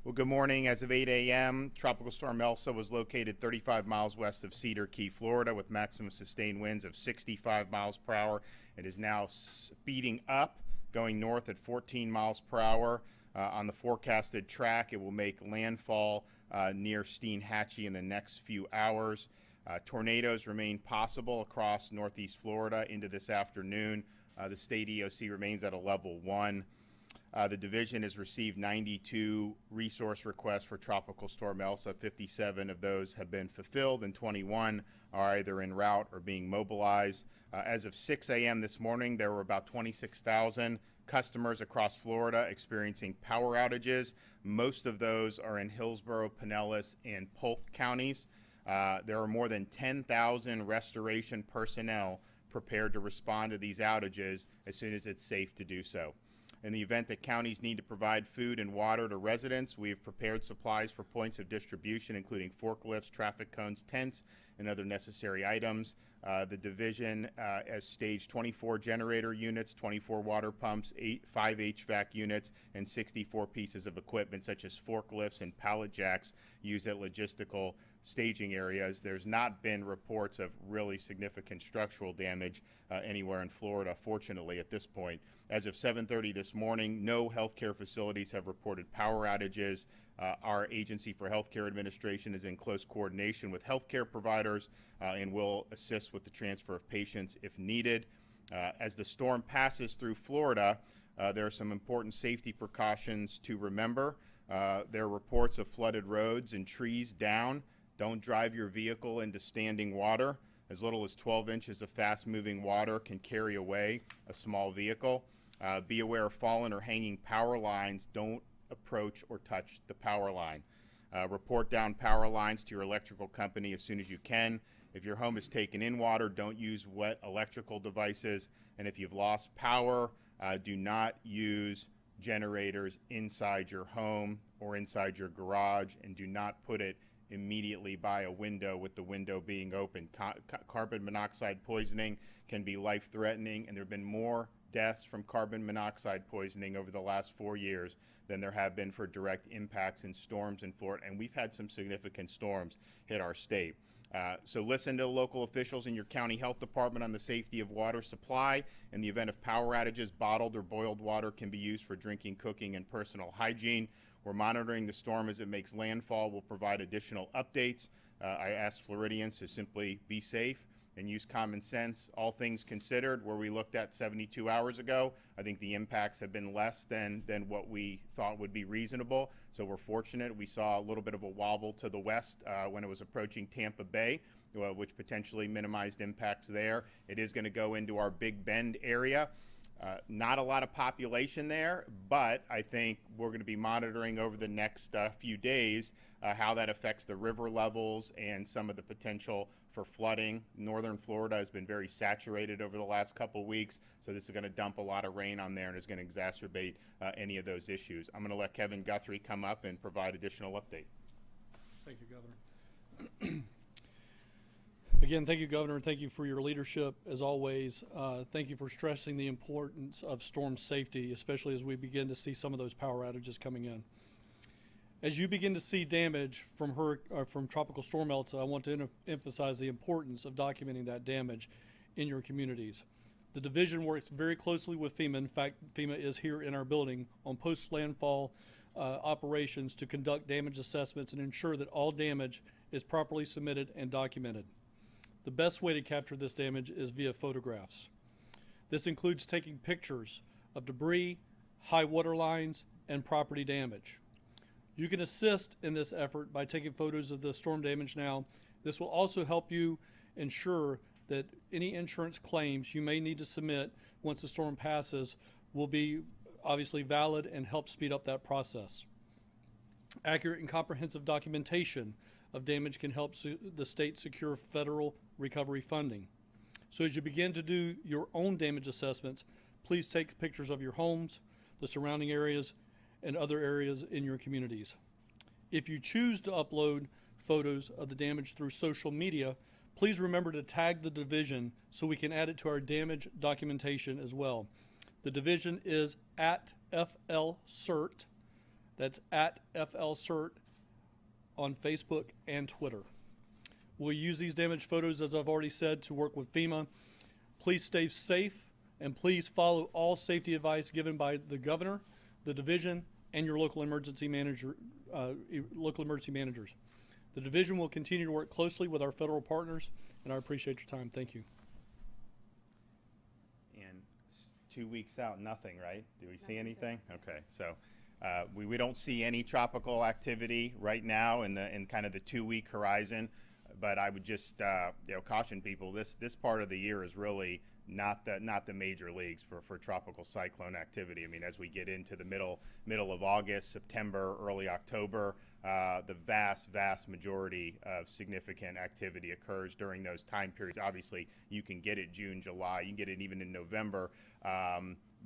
Well, good morning. As of 8 a.m., Tropical Storm Elsa was located 35 miles west of Cedar Key, Florida, with maximum sustained winds of 65 miles per hour. It is now speeding up, going north at 14 miles per hour. On the forecasted track, it will make landfall near Steinhatchee in the next few hours. Tornadoes remain possible across northeast Florida into this afternoon. The state EOC remains at a level 1. The division has received 92 resource requests for Tropical Storm Elsa. 57 of those have been fulfilled, and 21 are either en route or being mobilized. As of 6 a.m. this morning, there were about 26,000 customers across Florida experiencing power outages. Most of those are in Hillsborough, Pinellas, and Polk counties. There are more than 10,000 restoration personnel prepared to respond to these outages as soon as it's safe to do so. In the event that counties need to provide food and water to residents, we have prepared supplies for points of distribution, including forklifts, traffic cones, tents, and other necessary items. The division has staged 24 generator units, 24 water pumps, 5 HVAC units, and 64 pieces of equipment such as forklifts and pallet jacks used at logistical staging areas. There's not been reports of really significant structural damage anywhere in Florida, fortunately, at this point. As of 7:30 this morning, no healthcare facilities have reported power outages. Our Agency for Healthcare Administration is in close coordination with healthcare providers and will assist with the transfer of patients if needed. As the storm passes through Florida, there are some important safety precautions to remember. There are reports of flooded roads and trees down. Don't drive your vehicle into standing water. As little as 12 inches of fast-moving water can carry away a small vehicle. Be aware of fallen or hanging power lines. Don't approach or touch the power line. Report down power lines to your electrical company as soon as you can. If your home is taken in water, don't use wet electrical devices. And if you've lost power, do not use generators inside your home or inside your garage, and do not put it immediately by a window with the window being open. Carbon monoxide poisoning can be life-threatening, and there have been more deaths from carbon monoxide poisoning over the last 4 years than there have been for direct impacts in storms in Florida, and we've had some significant storms hit our state. So listen to local officials in your county health department on the safety of water supply. In the event of power outages, bottled or boiled water can be used for drinking, cooking, and personal hygiene. We're monitoring the storm as it makes landfall. We'll provide additional updates. I ask Floridians to simply be safe and use common sense. All things considered, where we looked at 72 hours ago, I think the impacts have been less than what we thought would be reasonable. So we're fortunate. We saw a little bit of a wobble to the west when it was approaching Tampa Bay, which potentially minimized impacts there. It is going to go into our Big Bend area. Not a lot of population there, but I think we're going to be monitoring over the next few days how that affects the river levels and some of the potential for flooding. Northern Florida has been very saturated over the last couple weeks, so this is going to dump a lot of rain on there and is going to exacerbate any of those issues. I'm going to let Kevin Guthrie come up and provide additional update. Thank you, Governor. Again, thank you, Governor. Thank you for your leadership, as always. Thank you for stressing the importance of storm safety, especially as we begin to see some of those power outages coming in. As you begin to see damage from Tropical Storm Elsa, I want to emphasize the importance of documenting that damage in your communities. The division works very closely with FEMA. In fact, FEMA is here in our building on post-landfall operations to conduct damage assessments and ensure that all damage is properly submitted and documented. The best way to capture this damage is via photographs. This includes taking pictures of debris, high water lines, and property damage. You can assist in this effort by taking photos of the storm damage now. This will also help you ensure that any insurance claims you may need to submit once the storm passes will be obviously valid and help speed up that process. Accurate and comprehensive documentation of damage can help the state secure federal recovery funding. So as you begin to do your own damage assessments, please take pictures of your homes, the surrounding areas, and other areas in your communities. If you choose to upload photos of the damage through social media, please remember to tag the division so we can add it to our damage documentation as well. The division is at FLCERT That's at FLCert on Facebook and Twitter. We'll use these damaged photos, as I've already said, to work with FEMA. Please stay safe, and please follow all safety advice given by the governor, the division, and your local emergency managers. The division will continue to work closely with our federal partners, and I appreciate your time. Thank you. And 2 weeks out, nothing, right? Do we see anything? Okay, so we don't see any tropical activity right now in kind of the 2-week horizon. But I would just caution people. This part of the year is really not the major leagues for tropical cyclone activity. I mean, as we get into the middle of August, September, early October, the vast majority of significant activity occurs during those time periods. Obviously, you can get it June, July, you can get it even in November.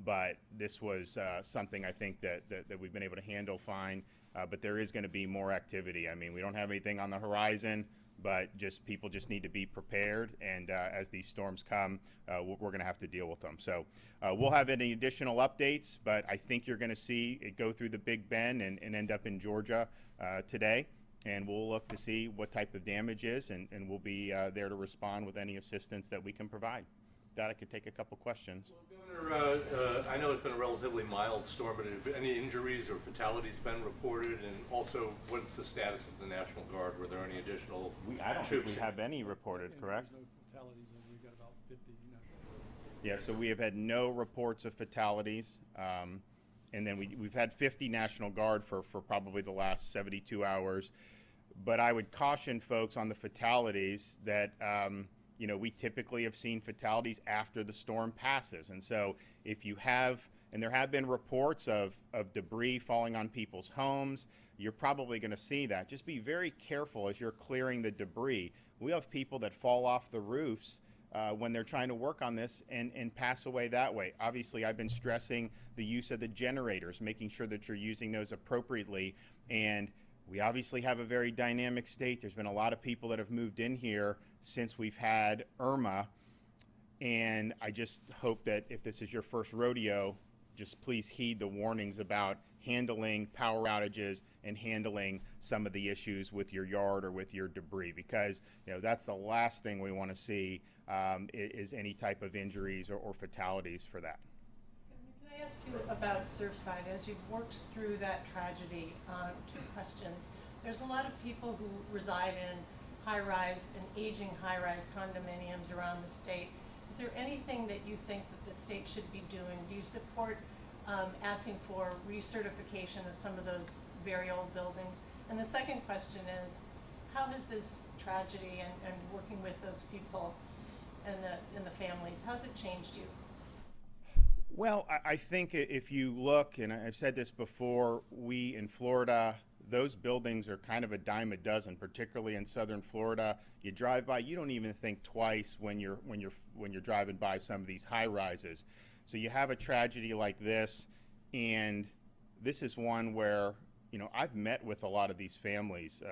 But this was something I think that we've been able to handle fine. But there is going to be more activity. I mean, we don't have anything on the horizon, but people just need to be prepared. And as these storms come, we're going to have to deal with them. So we'll have any additional updates, but I think you're going to see it go through the Big Bend and end up in Georgia today. And we'll look to see what type of damage is, and we'll be there to respond with any assistance that we can provide. That I could take a couple questions. Well, Governor, I know it's been a relatively mild storm, but have any injuries or fatalities been reported? And also, what's the status of the National Guard? Were there any additional I don't think we have any reported, correct? There's no fatalities, and we've got about 50 national. Yeah, so we have had no reports of fatalities. And then we've had 50 National Guard for probably the last 72 hours. But I would caution folks on the fatalities that we typically have seen fatalities after the storm passes. And so if you have, and there have been reports of debris falling on people's homes, you're probably going to see that. Just be very careful as you're clearing the debris. We have people that fall off the roofs when they're trying to work on this and pass away that way. Obviously, I've been stressing the use of the generators, making sure that you're using those appropriately. And we obviously have a very dynamic state. There's been a lot of people that have moved in here since we've had Irma. And I just hope that if this is your first rodeo, just please heed the warnings about handling power outages and handling some of the issues with your yard or with your debris, because that's the last thing we want to see is any type of injuries or fatalities for that. Can I ask you about Surfside? As you've worked through that tragedy, 2 questions. There's a lot of people who reside in high-rise and aging high-rise condominiums around the state. Is there anything that you think that the state should be doing? Do you support asking for recertification of some of those very old buildings? And the second question is, how has this tragedy and working with those people and the families, how's it changed you? Well, I think if you look, and I've said this before, we in Florida, those buildings are kind of a dime a dozen, particularly in southern Florida. You drive by, you don't even think twice when you're driving by some of these high rises. So you have a tragedy like this, and this is one where I've met with a lot of these families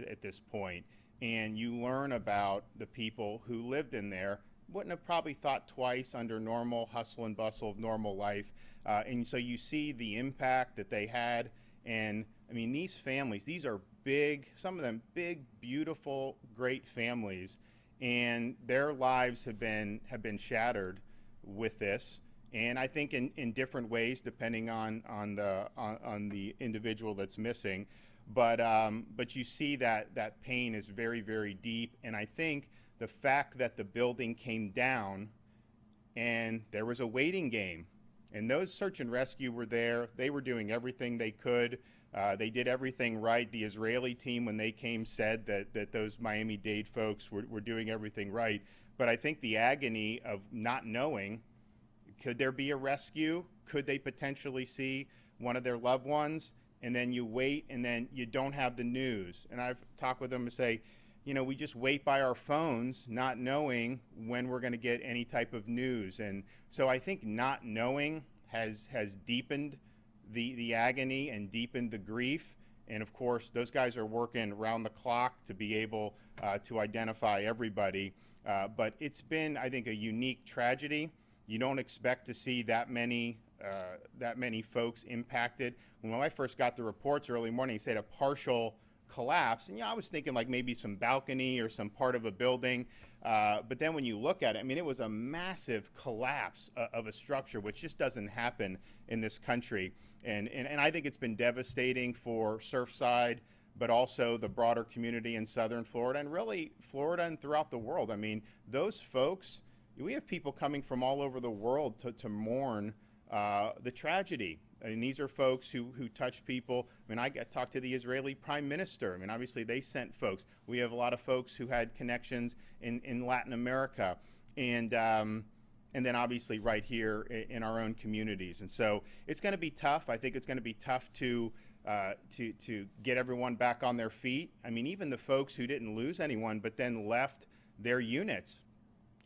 at this point, and you learn about the people who lived in there. Wouldn't have probably thought twice under normal hustle and bustle of normal life. And so you see the impact that they had. And I mean, these families, these are big, some of them big, beautiful, great families. And their lives have been shattered with this. And I think in different ways, depending on the individual that's missing. But you see that pain is very, very deep. And I think the fact that the building came down and there was a waiting game, and those search and rescue were there. They were doing everything they could. They did everything right. The Israeli team, when they came, said that those Miami-Dade folks were doing everything right. But I think the agony of not knowing, could there be a rescue? Could they potentially see one of their loved ones? And then you wait, and then you don't have the news. And I've talked with them and say, we just wait by our phones, not knowing when we're going to get any type of news. And so I think not knowing has deepened the agony and deepened the grief. And of course, those guys are working around the clock to be able to identify everybody. But it's been, I think, a unique tragedy. You don't expect to see that many that many folks impacted. When I first got the reports early morning, it said a partial collapse, and I was thinking like maybe some balcony or some part of a building, but then when you look at it, I mean, it was a massive collapse of a structure, which just doesn't happen in this country, and I think it's been devastating for Surfside, but also the broader community in southern Florida, and really Florida and throughout the world. I mean, those folks, we have people coming from all over the world to mourn the tragedy. I mean, these are folks who touch people. I mean, I talked to the Israeli prime minister. I mean, obviously they sent folks. We have a lot of folks who had connections in Latin America, and then obviously right here in our own communities. And so it's going to be tough. I think it's going to be tough to get everyone back on their feet. I mean, even the folks who didn't lose anyone but then left their units.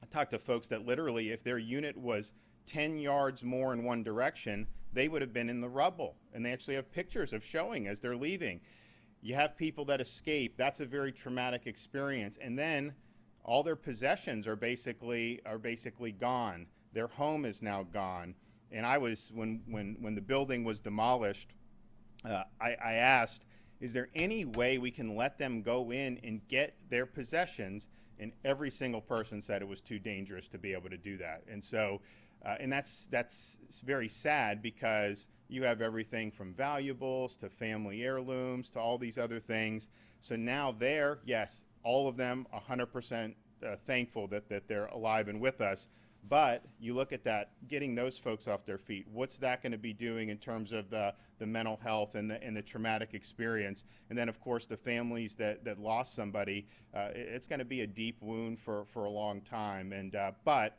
I talked to folks that literally, if their unit was 10 yards more in one direction, they would have been in the rubble. And they actually have pictures of showing as they're leaving. You have people that escape. That's a very traumatic experience. And then all their possessions are basically gone. Their home is now gone. And I was, when the building was demolished, I asked, is there any way we can let them go in and get their possessions? And every single person said it was too dangerous to be able to do that. And so, and that's very sad, because you have everything from valuables to family heirlooms to all these other things. So now they're, yes, all of them 100% thankful that they're alive and with us. But you look at that, getting those folks off their feet, what's that going to be doing in terms of the mental health and the traumatic experience? And then, of course, the families that lost somebody, it's going to be a deep wound for a long time. And but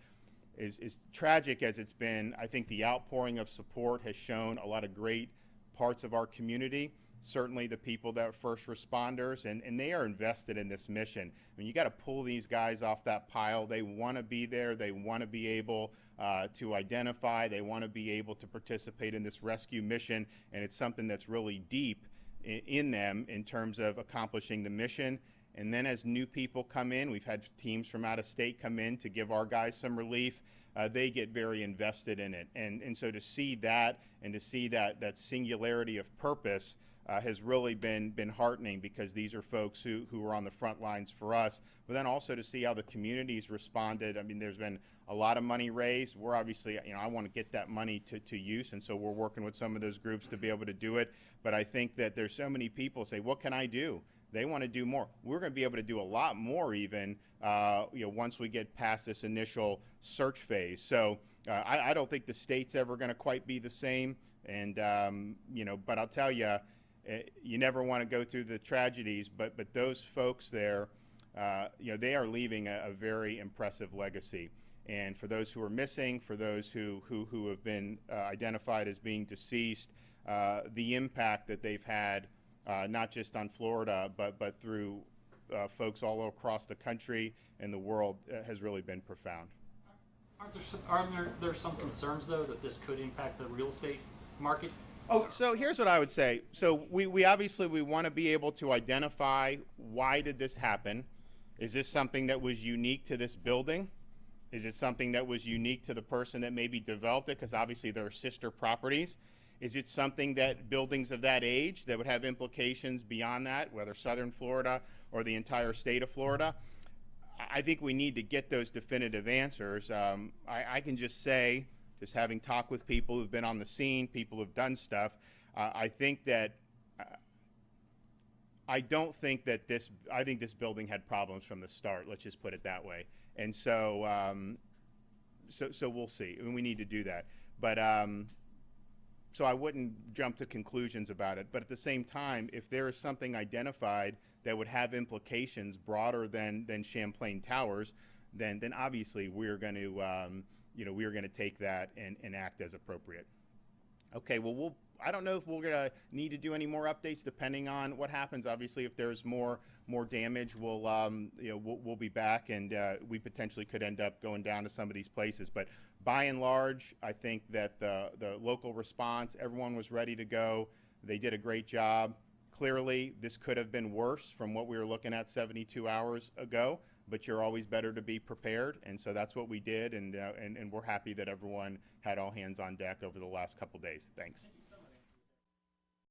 as tragic as it's been, I think the outpouring of support has shown a lot of great parts of our community. Certainly the people that are first responders, and they are invested in this mission. I mean, you got to pull these guys off that pile. They want to be there. They want to be able to identify. They want to be able to participate in this rescue mission, and it's something that's really deep in them in terms of accomplishing the mission. And then as new people come in, we've had teams from out of state come in to give our guys some relief. They get very invested in it. And so to see that, and to see that singularity of purpose has really been heartening, because these are folks who are on the front lines for us. But then also to see how the community's responded. I mean, there's been a lot of money raised. We're obviously, I want to get that money to use, and so we're working with some of those groups to be able to do it. But I think that there's so many people say, what can I do? They want to do more. We're going to be able to do a lot more even, once we get past this initial search phase. So I don't think the state's ever going to quite be the same. And, but I'll tell you, you never want to go through the tragedies, but those folks there, they are leaving a very impressive legacy. And for those who are missing, for those who have been identified as being deceased, the impact that they've had, not just on Florida, but through folks all across the country and the world, has really been profound. Aren't there some concerns, though, that this could impact the real estate market? Oh, so here's what I would say. So we obviously want to be able to identify, why did this happen? Is this something that was unique to this building? Is it something that was unique to the person that maybe developed it? Because obviously there are sister properties. Is it something that buildings of that age that would have implications beyond that, whether southern Florida or the entire state of Florida? I think we need to get those definitive answers. I can just say, just having talked with people who've been on the scene, people who've done stuff, I think that I don't think that I think this building had problems from the start. Let's just put it that way. And so, so we'll see. And we need to do that. But so I wouldn't jump to conclusions about it. But at the same time, if there is something identified that would have implications broader than Champlain Towers, then obviously we're going to we're going to take that and act as appropriate. Okay, well, I don't know if we're going to need to do any more updates depending on what happens. Obviously, if there's more damage, we'll be back, and we potentially could end up going down to some of these places. But by and large, I think that the local response, everyone was ready to go. They did a great job. Clearly, this could have been worse from what we were looking at 72 hours ago, but you're always better to be prepared, and so that's what we did, and we're happy that everyone had all hands on deck over the last couple days. Thanks.